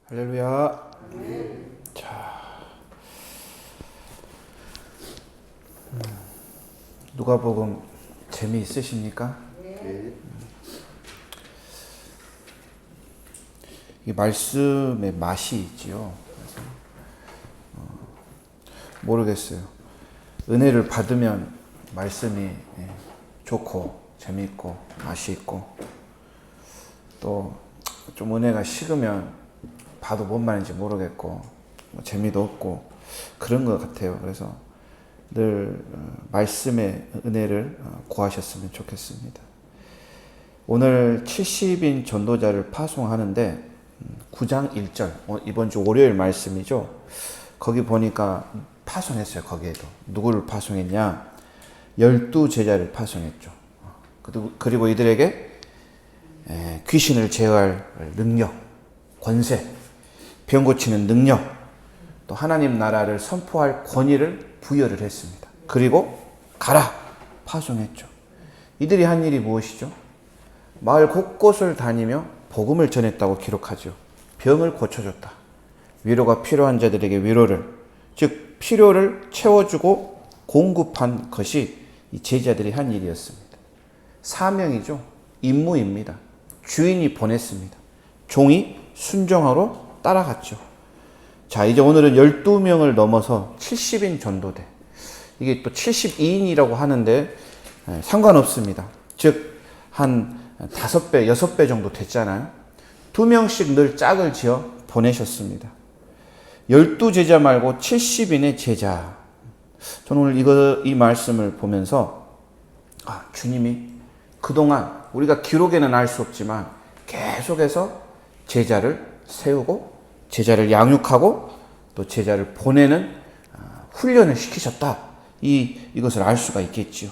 할렐루야. 자, 누가복음 재미있으십니까? 이 말씀의 맛이 있지요. 그래서 모르겠어요. 은혜를 받으면 말씀이 좋고 재미있고 맛이 있고, 또 좀 은혜가 식으면 봐도 뭔 말인지 모르겠고 재미도 없고 그런 것 같아요. 그래서 늘 말씀의 은혜를 구하셨으면 좋겠습니다. 오늘 70인 전도자를 파송하는데 9장 1절, 이번 주 월요일 말씀이죠. 거기 보니까 파송했어요. 거기에도 누구를 파송했냐? 12제자를 파송했죠. 그리고 이들에게 귀신을 제어할 능력, 권세, 병 고치는 능력, 또 하나님 나라를 선포할 권위를 부여를 했습니다. 그리고 가라! 파송했죠. 이들이 한 일이 무엇이죠? 마을 곳곳을 다니며 복음을 전했다고 기록하죠. 병을 고쳐줬다. 위로가 필요한 자들에게 위로를, 즉 필요를 채워주고 공급한 것이 이 제자들이 한 일이었습니다. 사명이죠. 임무입니다. 주인이 보냈습니다. 종이 순종하러 따라갔죠. 자, 이제 오늘은 12명을 넘어서 70인 전도대. 이게 또 72인이라고 하는데 상관없습니다. 즉, 한 5배, 6배 정도 됐잖아요. 2명씩 늘 짝을 지어 보내셨습니다. 12제자 말고 70인의 제자. 저는 오늘 이 말씀을 보면서, 주님이 그동안 우리가 기록에는 알 수 없지만 계속해서 제자를 세우고 제자를 양육하고 또 제자를 보내는 훈련을 시키셨다. 이것을 알 수가 있겠지요.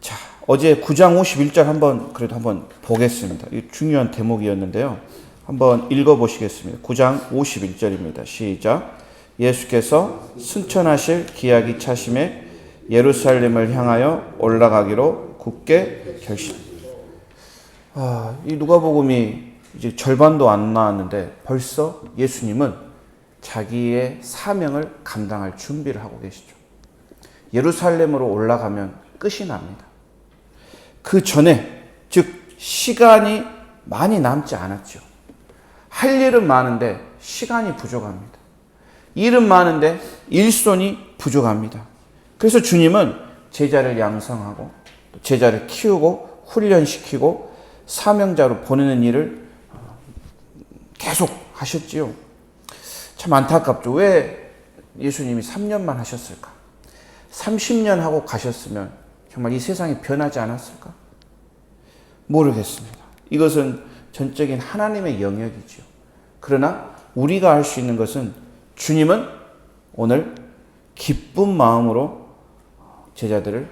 자, 어제 9장 51절 그래도 한번 보겠습니다. 이 중요한 대목이었는데요. 한번 읽어보시겠습니다. 9장 51절입니다. 시작. 예수께서 승천하실 기약이 차심에 예루살렘을 향하여 올라가기로 굳게 결심. 이 누가복음이 이제 절반도 안 나왔는데 벌써 예수님은 자기의 사명을 감당할 준비를 하고 계시죠. 예루살렘으로 올라가면 끝이 납니다. 그 전에, 즉 시간이 많이 남지 않았죠. 할 일은 많은데 시간이 부족합니다. 일은 많은데 일손이 부족합니다. 그래서 주님은 제자를 양성하고 제자를 키우고 훈련시키고 사명자로 보내는 일을 계속 하셨지요. 참 안타깝죠. 왜 예수님이 3년만 하셨을까? 30년 하고 가셨으면 정말 이 세상이 변하지 않았을까? 모르겠습니다. 이것은 전적인 하나님의 영역이지요. 그러나 우리가 할 수 있는 것은, 주님은 오늘 기쁜 마음으로 제자들을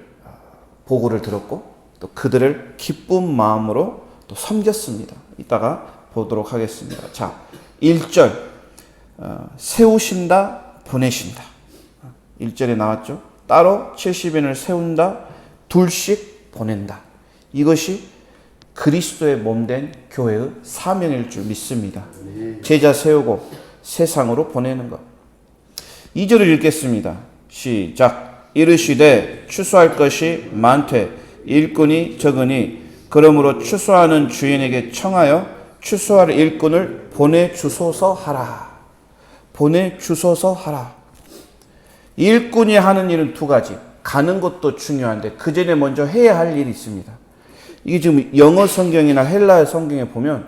보고를 들었고 또 그들을 기쁜 마음으로 또 섬겼습니다. 이따가 보도록 하겠습니다. 자, 1절 세우신다, 보내신다. 1절에 나왔죠. 따로 70인을 세운다, 둘씩 보낸다. 이것이 그리스도의 몸된 교회의 사명일 줄 믿습니다. 제자 세우고 세상으로 보내는 것. 2절을 읽겠습니다. 시작. 이르시되 추수할 것이 많되 일꾼이 적으니 그러므로 추수하는 주인에게 청하여 추수할 일꾼을 보내주소서 하라. 보내주소서 하라. 일꾼이 하는 일은 두 가지. 가는 것도 중요한데 그 전에 먼저 해야 할 일이 있습니다. 이게 지금 영어 성경이나 헬라어 성경에 보면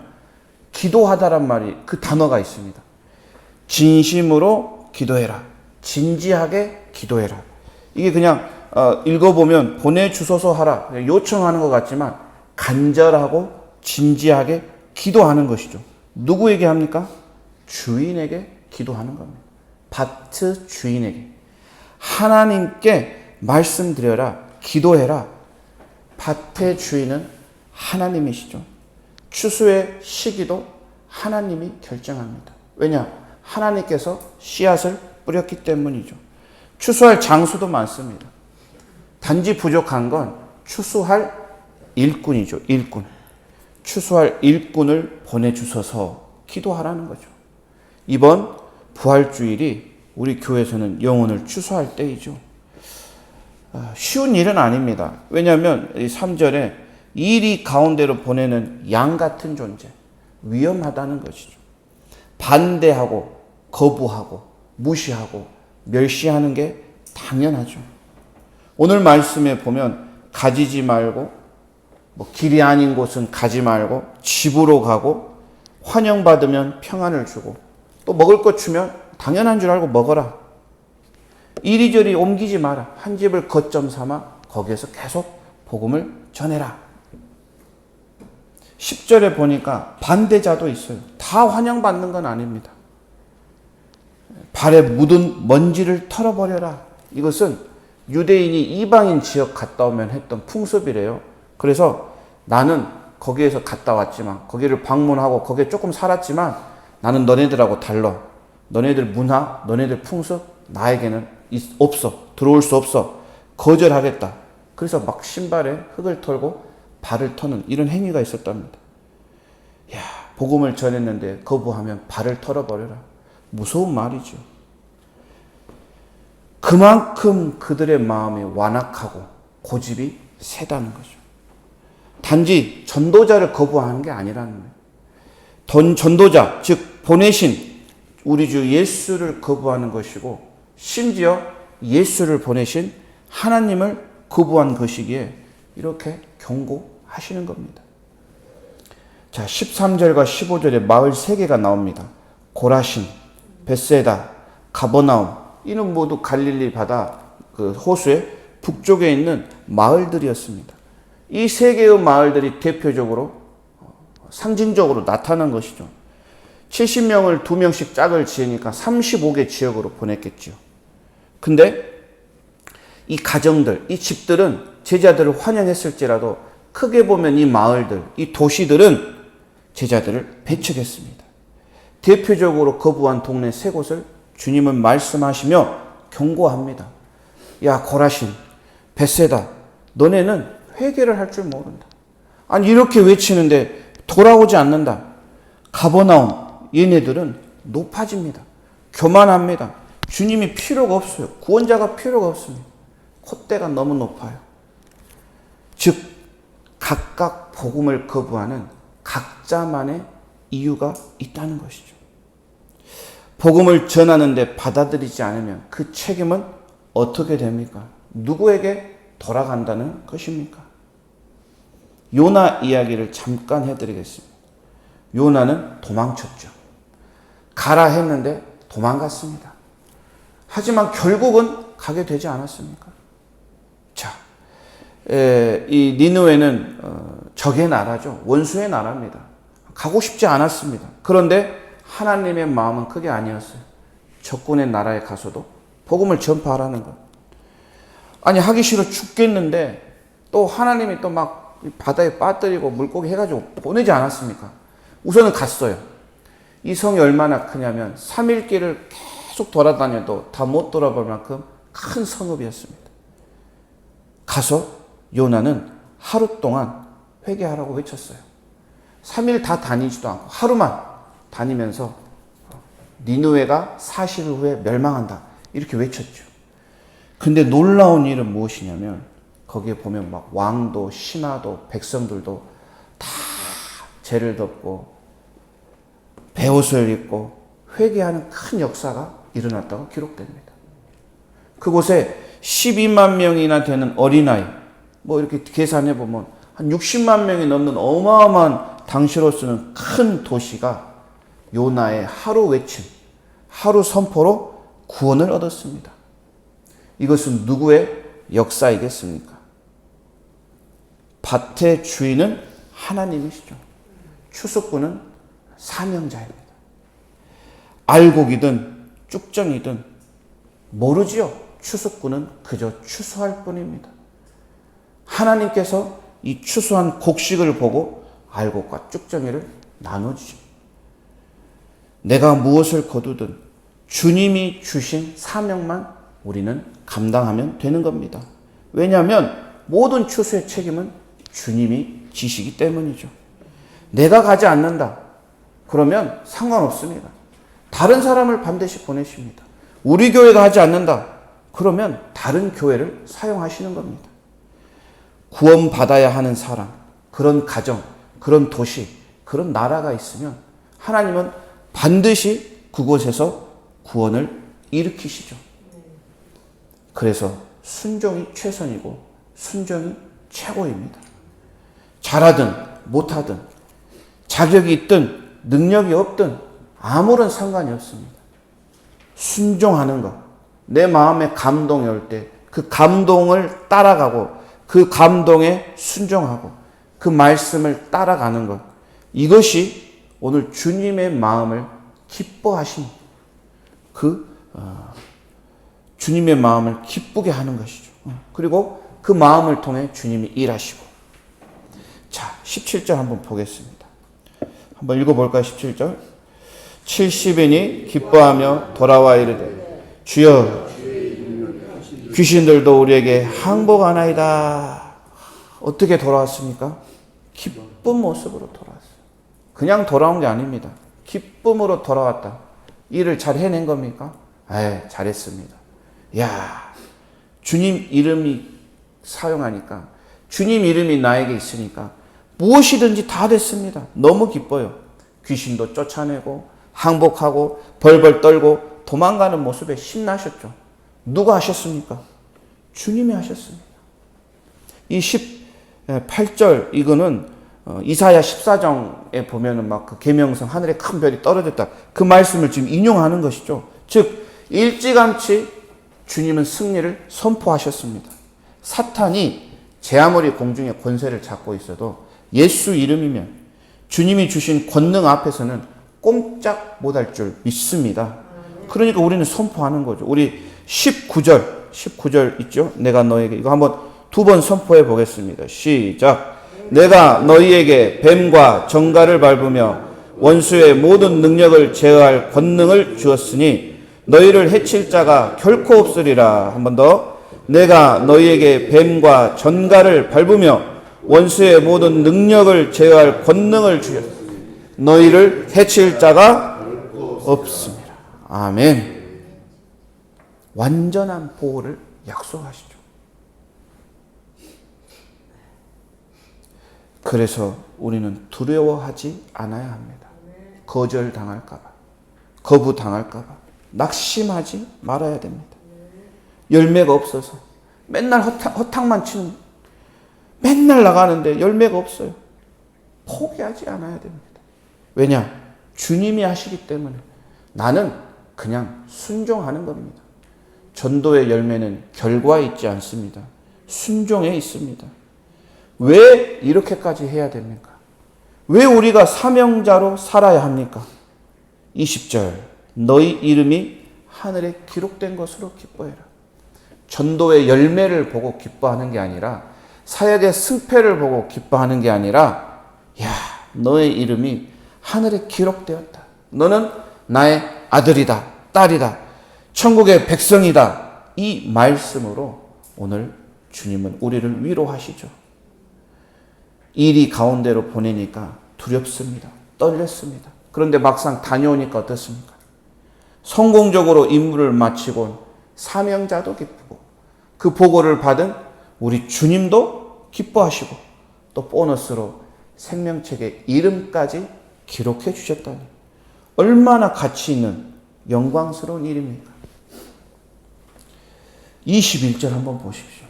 기도하다란 말이, 그 단어가 있습니다. 진심으로 기도해라. 진지하게 기도해라. 이게 그냥 읽어보면 보내주소서 하라, 요청하는 것 같지만 간절하고 진지하게 기도하는 것이죠. 누구에게 합니까? 주인에게 기도하는 겁니다. 밭의 주인에게. 하나님께 말씀드려라. 기도해라. 밭의 주인은 하나님이시죠. 추수의 시기도 하나님이 결정합니다. 왜냐? 하나님께서 씨앗을 뿌렸기 때문이죠. 추수할 장소도 많습니다. 단지 부족한 건 추수할 일꾼이죠. 일꾼. 추수할 일꾼을 보내주셔서 기도하라는 거죠. 이번 부활주일이 우리 교회에서는 영혼을 추수할 때이죠. 쉬운 일은 아닙니다. 왜냐하면 이 3절에 이리 가운데로 보내는 양 같은 존재, 위험하다는 것이죠. 반대하고 거부하고 무시하고 멸시하는 게 당연하죠. 오늘 말씀에 보면 가지지 말고 길이 아닌 곳은 가지 말고 집으로 가고 환영받으면 평안을 주고 또 먹을 것 주면 당연한 줄 알고 먹어라. 이리저리 옮기지 마라. 한 집을 거점 삼아 거기에서 계속 복음을 전해라. 10절에 보니까 반대자도 있어요. 다 환영받는 건 아닙니다. 발에 묻은 먼지를 털어버려라. 이것은 유대인이 이방인 지역 갔다 오면 했던 풍습이래요. 그래서 나는 거기에서 갔다 왔지만 거기를 방문하고 거기에 조금 살았지만 나는 너네들하고 달라. 너네들 문화, 너네들 풍습 나에게는 없어. 들어올 수 없어. 거절하겠다. 그래서 막 신발에 흙을 털고 발을 터는 이런 행위가 있었답니다. 야, 복음을 전했는데 거부하면 발을 털어버려라. 무서운 말이죠. 그만큼 그들의 마음이 완악하고 고집이 세다는 거죠. 단지 전도자를 거부하는 게 아니라는 거예요. 전도자, 즉 보내신 우리 주 예수를 거부하는 것이고 심지어 예수를 보내신 하나님을 거부한 것이기에 이렇게 경고하시는 겁니다. 자, 13절과 15절에 마을 3개가 나옵니다. 고라신, 벳세다, 가버나움. 이는 모두 갈릴리 바다 그 호수의 북쪽에 있는 마을들이었습니다. 이 3개의 마을들이 대표적으로 상징적으로 나타난 것이죠. 70명을 2명씩 짝을 지으니까 35개 지역으로 보냈겠죠. 근데 이 가정들, 이 집들은 제자들을 환영했을지라도 크게 보면 이 마을들, 이 도시들은 제자들을 배척했습니다. 대표적으로 거부한 동네 3곳을 주님은 말씀하시며 경고합니다. 야, 고라신, 벳세다, 너네는 회개를 할 줄 모른다. 아니 이렇게 외치는데 돌아오지 않는다. 가버나움, 얘네들은 높아집니다. 교만합니다. 주님이 필요가 없어요. 구원자가 필요가 없습니다. 콧대가 너무 높아요. 즉 각각 복음을 거부하는 각자만의 이유가 있다는 것이죠. 복음을 전하는데 받아들이지 않으면 그 책임은 어떻게 됩니까? 누구에게 돌아간다는 것입니까? 요나 이야기를 잠깐 해드리겠습니다. 요나는 도망쳤죠. 가라 했는데 도망갔습니다. 하지만 결국은 가게 되지 않았습니까? 자, 이 니느웨는 적의 나라죠. 원수의 나라입니다. 가고 싶지 않았습니다. 그런데 하나님의 마음은 그게 아니었어요. 적군의 나라에 가서도 복음을 전파하라는 것. 아니 하기 싫어 죽겠는데 또 하나님이 또 막 바다에 빠뜨리고 물고기 해가지고 보내지 않았습니까? 우선은 갔어요. 이 성이 얼마나 크냐면 3일 길을 계속 돌아다녀도 다 못 돌아볼 만큼 큰 성읍이었습니다. 가서 요나는 하루 동안 회개하라고 외쳤어요. 3일 다 다니지도 않고 하루만 다니면서 니느웨가 40일 후에 멸망한다 이렇게 외쳤죠. 근데 놀라운 일은 무엇이냐면 거기에 보면 막 왕도 신하도 백성들도 다 죄를 덮고 베옷을 입고 회개하는 큰 역사가 일어났다고 기록됩니다. 그곳에 12만 명이나 되는 어린아이, 뭐 이렇게 계산해 보면 한 60만 명이 넘는 어마어마한 당시로서는 큰 도시가 요나의 하루 외침, 하루 선포로 구원을 얻었습니다. 이것은 누구의 역사이겠습니까? 밭의 주인은 하나님이시죠. 추수꾼은 사명자입니다. 알곡이든 쭉정이든 모르지요. 추수꾼은 그저 추수할 뿐입니다. 하나님께서 이 추수한 곡식을 보고 알곡과 쭉정이를 나눠주십니다. 내가 무엇을 거두든 주님이 주신 사명만 우리는 감당하면 되는 겁니다. 왜냐하면 모든 추수의 책임은 주님이 지시기 때문이죠. 내가 가지 않는다. 그러면 상관없습니다. 다른 사람을 반드시 보내십니다. 우리 교회가 하지 않는다. 그러면 다른 교회를 사용하시는 겁니다. 구원받아야 하는 사람, 그런 가정, 그런 도시, 그런 나라가 있으면 하나님은 반드시 그곳에서 구원을 일으키시죠. 그래서 순종이 최선이고 순종이 최고입니다. 잘하든 못하든 자격이 있든 능력이 없든 아무런 상관이 없습니다. 순종하는 것, 내 마음에 감동이 올 때 그 감동을 따라가고 그 감동에 순종하고 그 말씀을 따라가는 것, 이것이 오늘 주님의 마음을 기뻐하신 주님의 마음을 기쁘게 하는 것이죠. 그리고 그 마음을 통해 주님이 일하시고. 자, 17절 한번 보겠습니다. 한번 읽어볼까요? 17절. 70인이 기뻐하며 돌아와 이르되 주여 귀신들도 우리에게 항복하나이다. 어떻게 돌아왔습니까? 기쁜 모습으로 돌아왔어요. 그냥 돌아온 게 아닙니다. 기쁨으로 돌아왔다. 일을 잘 해낸 겁니까? 잘했습니다. 야, 주님 이름이 사용하니까, 주님 이름이 나에게 있으니까 무엇이든지 다 됐습니다. 너무 기뻐요. 귀신도 쫓아내고 항복하고 벌벌 떨고 도망가는 모습에 신나셨죠. 누가 하셨습니까? 주님이 하셨습니다. 이 18절 이거는 이사야 14장에 보면은 막 그 계명성 하늘에 큰 별이 떨어졌다. 그 말씀을 지금 인용하는 것이죠. 즉 일찌감치 주님은 승리를 선포하셨습니다. 사탄이 제 아무리 공중에 권세를 잡고 있어도 예수 이름이면 주님이 주신 권능 앞에서는 꼼짝 못할 줄 믿습니다. 그러니까 우리는 선포하는 거죠. 우리 19절 있죠? 내가 너에게, 이거 한번 두 번 선포해 보겠습니다. 시작. 내가 너희에게 뱀과 정갈을 밟으며 원수의 모든 능력을 제어할 권능을 주었으니 너희를 해칠 자가 결코 없으리라. 한 번 더. 내가 너희에게 뱀과 전갈을 밟으며 원수의 모든 능력을 제어할 권능을 주었으니 너희를 해칠 자가 없습니다. 아멘. 완전한 보호를 약속하시죠. 그래서 우리는 두려워하지 않아야 합니다. 거절당할까 봐, 거부당할까 봐 낙심하지 말아야 됩니다. 열매가 없어서 맨날 허탕만 치는, 맨날 나가는데 열매가 없어요. 포기하지 않아야 됩니다. 왜냐? 주님이 하시기 때문에 나는 그냥 순종하는 겁니다. 전도의 열매는 결과에 있지 않습니다. 순종에 있습니다. 왜 이렇게까지 해야 됩니까? 왜 우리가 사명자로 살아야 합니까? 20절. 너희 이름이 하늘에 기록된 것으로 기뻐해라. 전도의 열매를 보고 기뻐하는 게 아니라, 사역의 승패를 보고 기뻐하는 게 아니라, 야, 너의 이름이 하늘에 기록되었다. 너는 나의 아들이다, 딸이다, 천국의 백성이다. 이 말씀으로 오늘 주님은 우리를 위로하시죠. 일이 가운데로 보내니까 두렵습니다. 떨렸습니다. 그런데 막상 다녀오니까 어떻습니까? 성공적으로 임무를 마치고 사명자도 기쁘고 그 보고를 받은 우리 주님도 기뻐하시고 또 보너스로 생명책에 이름까지 기록해 주셨다니 얼마나 가치 있는 영광스러운 일입니까? 21절 한번 보십시오.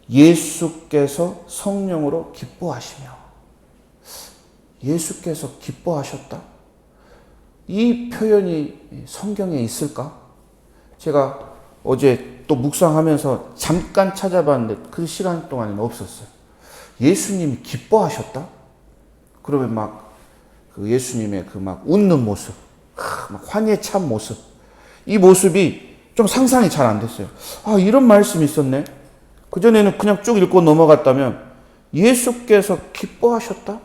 예수께서 성령으로 기뻐하시며. 예수께서 기뻐하셨다? 이 표현이 성경에 있을까? 제가 어제 또 묵상하면서 잠깐 찾아봤는데 그 시간 동안에는 없었어요. 예수님이 기뻐하셨다? 그러면 막 그 예수님의 그 막 웃는 모습, 막 환희에 찬 모습, 이 모습이 좀 상상이 잘 안 됐어요. 아, 이런 말씀이 있었네. 그전에는 그냥 쭉 읽고 넘어갔다면 예수께서 기뻐하셨다?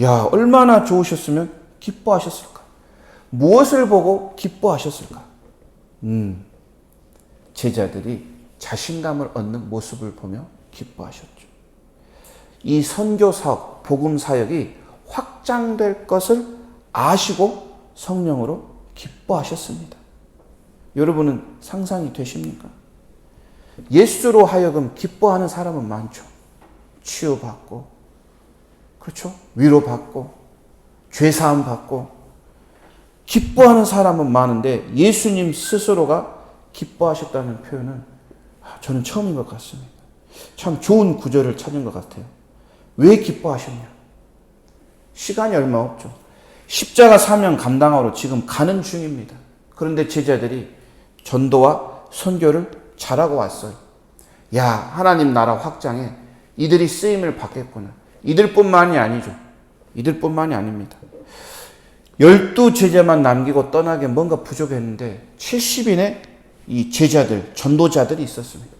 야, 얼마나 좋으셨으면 기뻐하셨을까? 무엇을 보고 기뻐하셨을까? 제자들이 자신감을 얻는 모습을 보며 기뻐하셨죠. 이 선교 사역, 복음 사역이 확장될 것을 아시고 성령으로 기뻐하셨습니다. 여러분은 상상이 되십니까? 예수로 하여금 기뻐하는 사람은 많죠. 치유받고, 그렇죠? 위로받고, 죄사함 받고, 기뻐하는 사람은 많은데 예수님 스스로가 기뻐하셨다는 표현은 저는 처음인 것 같습니다. 참 좋은 구절을 찾은 것 같아요. 왜 기뻐하셨냐? 시간이 얼마 없죠. 십자가 사명 감당하러 지금 가는 중입니다. 그런데 제자들이 전도와 선교를 잘하고 왔어요. 야, 하나님 나라 확장에 이들이 쓰임을 받겠구나. 이들뿐만이 아니죠. 이들뿐만이 아닙니다. 12제자만 남기고 떠나게 뭔가 부족했는데 70인의 이 제자들, 전도자들이 있었습니다.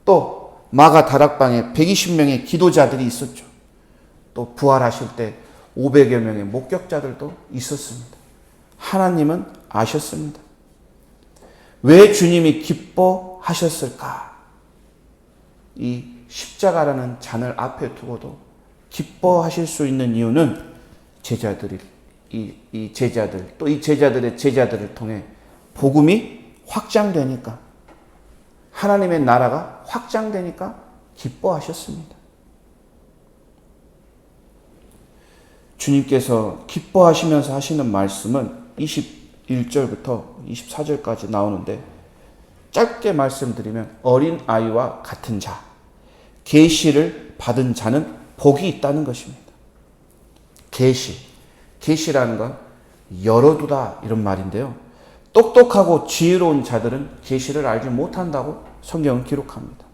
또 마가 다락방에 120명의 기도자들이 있었죠. 또 부활하실 때 500여 명의 목격자들도 있었습니다. 하나님은 아셨습니다. 왜 주님이 기뻐하셨을까? 이 십자가라는 잔을 앞에 두고도 기뻐하실 수 있는 이유는 제자들이 이 제자들 또 이 제자들의 제자들을 통해 복음이 확장되니까, 하나님의 나라가 확장되니까 기뻐하셨습니다. 주님께서 기뻐하시면서 하시는 말씀은 21절부터 24절까지 나오는데, 짧게 말씀드리면 어린 아이와 같은 자, 계시를 받은 자는 복이 있다는 것입니다. 계시라는 건 열어두다 이런 말인데요. 똑똑하고 지혜로운 자들은 계시를 알지 못한다고 성경은 기록합니다.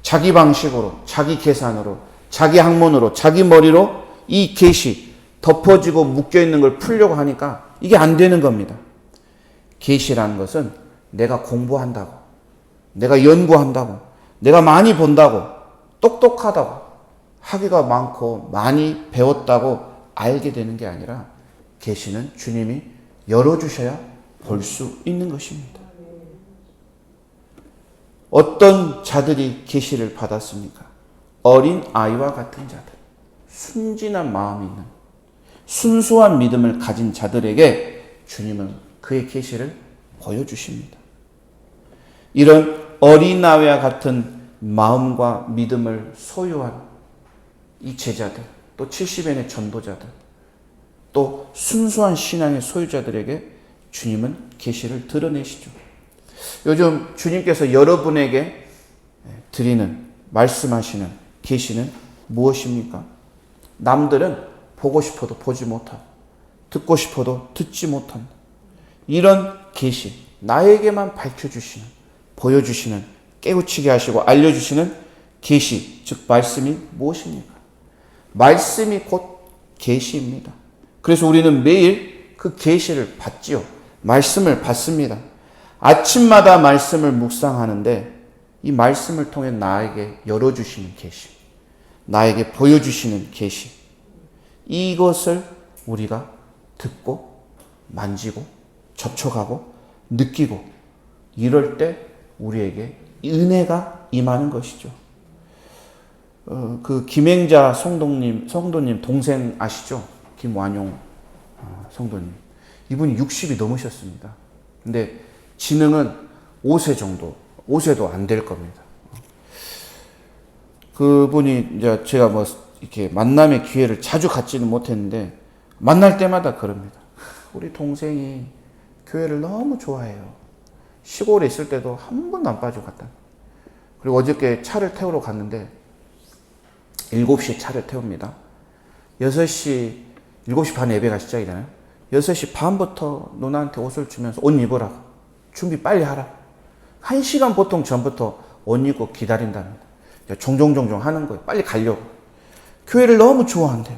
자기 방식으로, 자기 계산으로, 자기 학문으로, 자기 머리로 이 계시 덮어지고 묶여있는 걸 풀려고 하니까 이게 안 되는 겁니다. 계시라는 것은 내가 공부한다고, 내가 연구한다고, 내가 많이 본다고, 똑똑하다고, 학위가 많고 많이 배웠다고 알게 되는 게 아니라, 계시는 주님이 열어주셔야 볼 수 있는 것입니다. 어떤 자들이 계시를 받았습니까? 어린 아이와 같은 자들, 순진한 마음이 있는, 순수한 믿음을 가진 자들에게 주님은 그의 계시를 보여주십니다. 이런 어린아이와 같은 마음과 믿음을 소유한 이 제자들, 또 70인의 전도자들, 또 순수한 신앙의 소유자들에게 주님은 계시를 드러내시죠. 요즘 주님께서 여러분에게 드리는, 말씀하시는 계시는 무엇입니까? 남들은 보고 싶어도 보지 못하고, 듣고 싶어도 듣지 못한 이런 계시, 나에게만 밝혀주시는, 보여주시는, 깨우치게 하시고 알려주시는 계시, 즉 말씀이 무엇입니까? 말씀이 곧 계시입니다. 그래서 우리는 매일 그 계시를 받지요. 말씀을 받습니다. 아침마다 말씀을 묵상하는데 이 말씀을 통해 나에게 열어주시는 계시, 나에게 보여주시는 계시, 이것을 우리가 듣고 만지고 접촉하고 느끼고, 이럴 때 우리에게 은혜가 임하는 것이죠. 그 김행자 성도님 동생 아시죠? 김완용 성도님. 이분이 60이 넘으셨습니다. 근데 지능은 5세 정도, 5세도 안 될 겁니다. 그분이 이제 제가 뭐 이렇게 만남의 기회를 자주 갖지는 못했는데 만날 때마다 그럽니다. 우리 동생이 교회를 너무 좋아해요. 시골에 있을 때도 한 번도 안 빠져갔다. 그리고 어저께 차를 태우러 갔는데 7시 차를 태웁니다. 7시 반 예배가 시작이잖아요. 6시 반부터 누나한테 옷을 주면서 옷 입으라고, 준비 빨리 하라. 1시간 보통 전부터 옷 입고 기다린답니다. 종종 하는 거예요. 빨리 가려고. 교회를 너무 좋아한대요.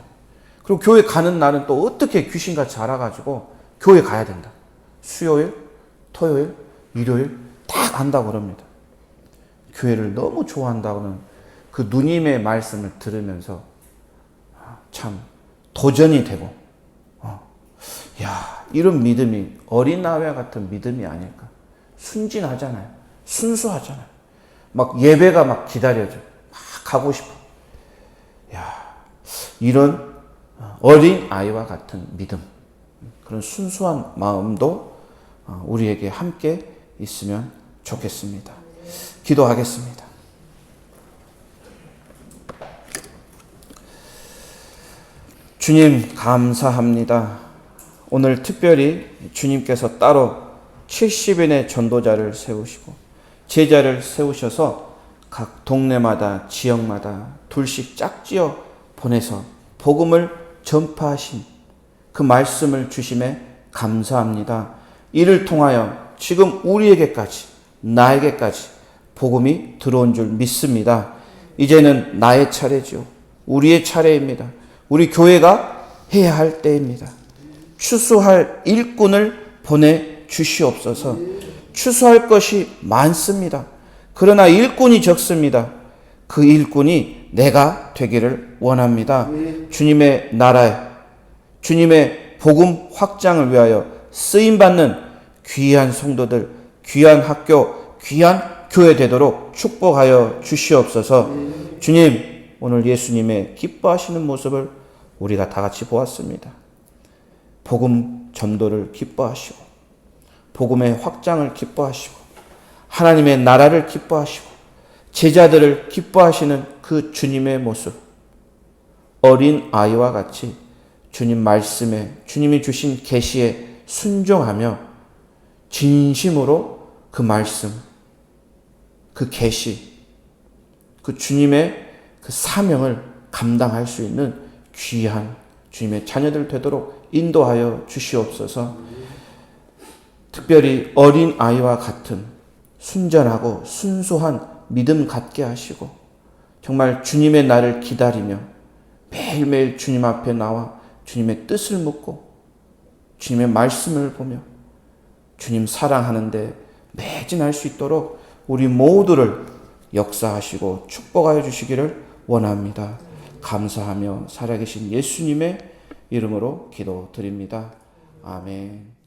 그리고 교회 가는 날은 또 어떻게 귀신같이 알아가지고 교회 가야 된다. 수요일, 토요일, 일요일 딱 안다고 그럽니다. 교회를 너무 좋아한다고는 그 누님의 말씀을 들으면서 참 도전이 되고, 야, 이런 믿음이 어린아이와 같은 믿음이 아닐까. 순진하잖아요. 순수하잖아요. 막 예배가 막 기다려져. 막 가고 싶어. 야, 이런 어린아이와 같은 믿음, 그런 순수한 마음도 우리에게 함께 있으면 좋겠습니다. 기도하겠습니다. 주님 감사합니다. 오늘 특별히 주님께서 따로 70인의 전도자를 세우시고 제자를 세우셔서 각 동네마다 지역마다 둘씩 짝지어 보내서 복음을 전파하신 그 말씀을 주심에 감사합니다. 이를 통하여 지금 우리에게까지 나에게까지 복음이 들어온 줄 믿습니다. 이제는 나의 차례죠. 우리의 차례입니다. 우리 교회가 해야 할 때입니다. 추수할 일꾼을 보내주시옵소서. 추수할 것이 많습니다. 그러나 일꾼이 적습니다. 그 일꾼이 내가 되기를 원합니다. 주님의 나라에, 주님의 복음 확장을 위하여 쓰임받는 귀한 성도들, 귀한 학교, 귀한 교회 되도록 축복하여 주시옵소서. 주님, 오늘 예수님의 기뻐하시는 모습을 우리가 다 같이 보았습니다. 복음 전도를 기뻐하시고 복음의 확장을 기뻐하시고 하나님의 나라를 기뻐하시고 제자들을 기뻐하시는 그 주님의 모습, 어린 아이와 같이 주님 말씀에, 주님이 주신 계시에 순종하며 진심으로 그 말씀, 그 계시, 그 주님의 그 사명을 감당할 수 있는 귀한 주님의 자녀들 되도록 인도하여 주시옵소서. 특별히 어린 아이와 같은 순전하고 순수한 믿음 갖게 하시고 정말 주님의 날을 기다리며 매일매일 주님 앞에 나와 주님의 뜻을 묻고 주님의 말씀을 보며 주님 사랑하는데 매진할 수 있도록 우리 모두를 역사하시고 축복하여 주시기를 원합니다. 감사하며 살아계신 예수님의 이름으로 기도드립니다. 아멘.